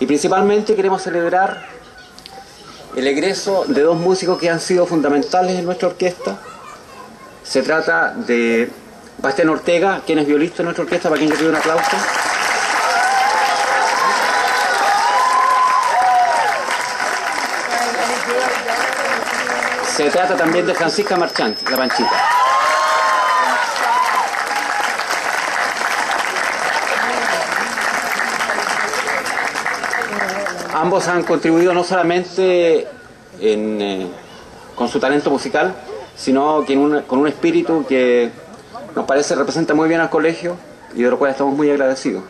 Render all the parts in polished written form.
Y principalmente queremos celebrar el egreso de dos músicos que han sido fundamentales en nuestra orquesta. Se trata de Bastián Ortega, quien es violista en nuestra orquesta, para quien le pido un aplauso. Se trata también de Francisca Marchant, la Panchita. Ambos han contribuido no solamente con su talento musical, sino que con un espíritu que nos parece representa muy bien al colegio y de lo cual estamos muy agradecidos.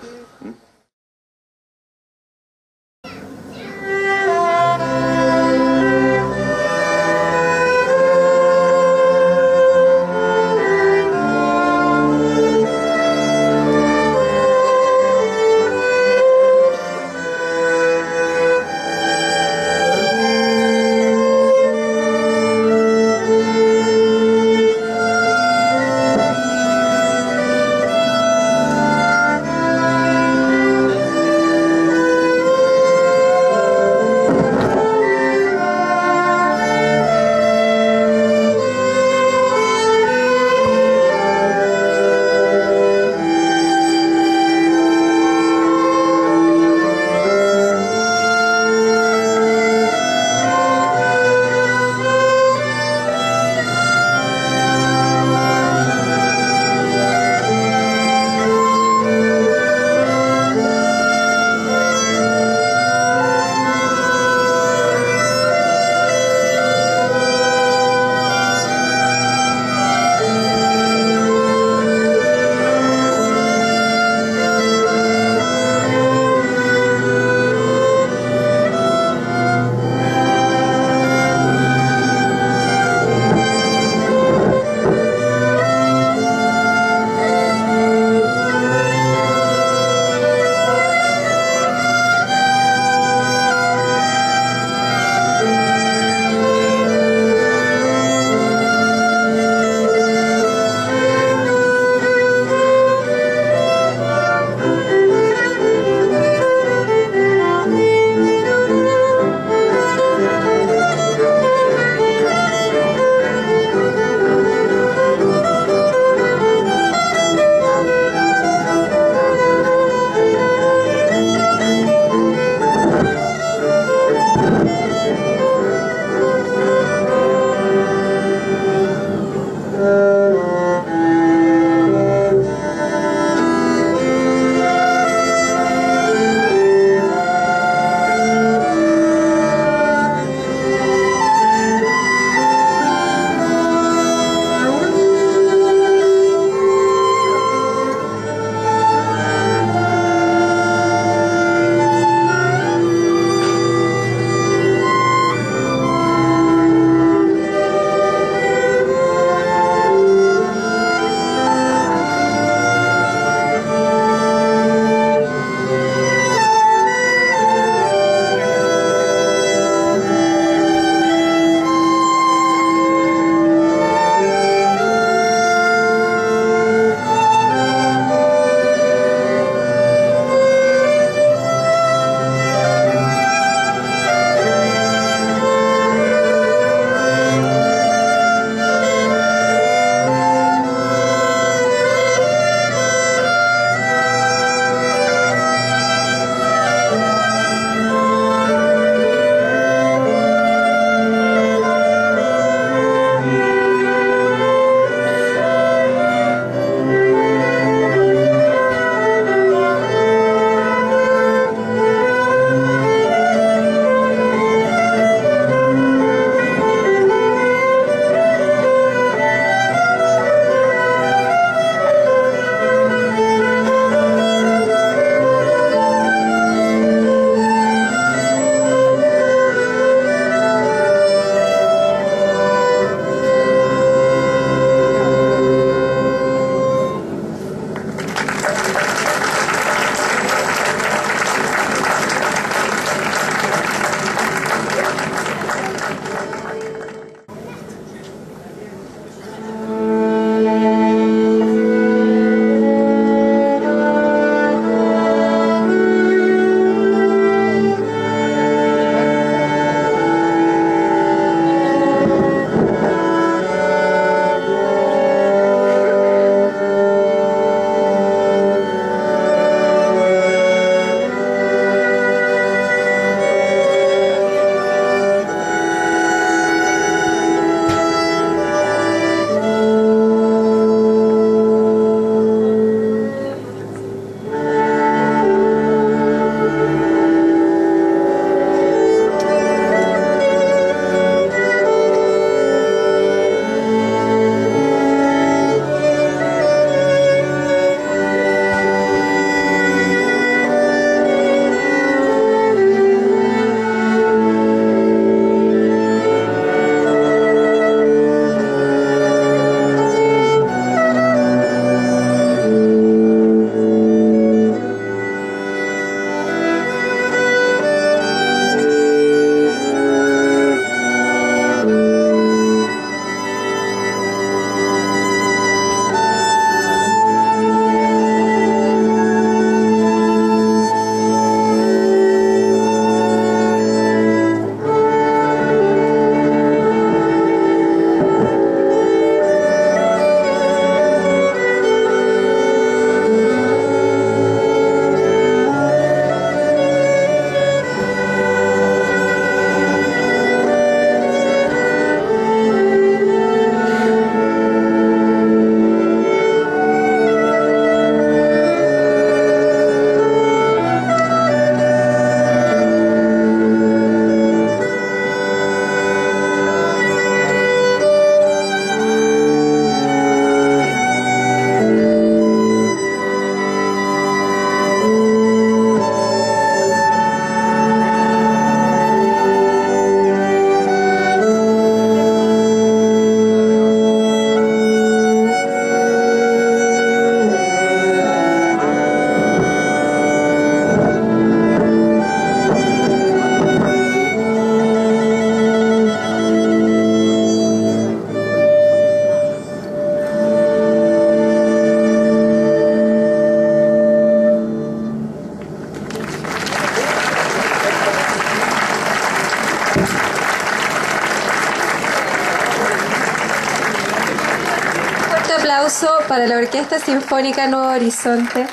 para la Orquesta Sinfónica Nuevo Horizonte.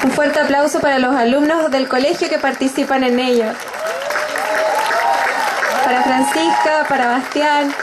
Un fuerte aplauso para los alumnos del colegio que participan en ello. Para Francisca, para Bastián,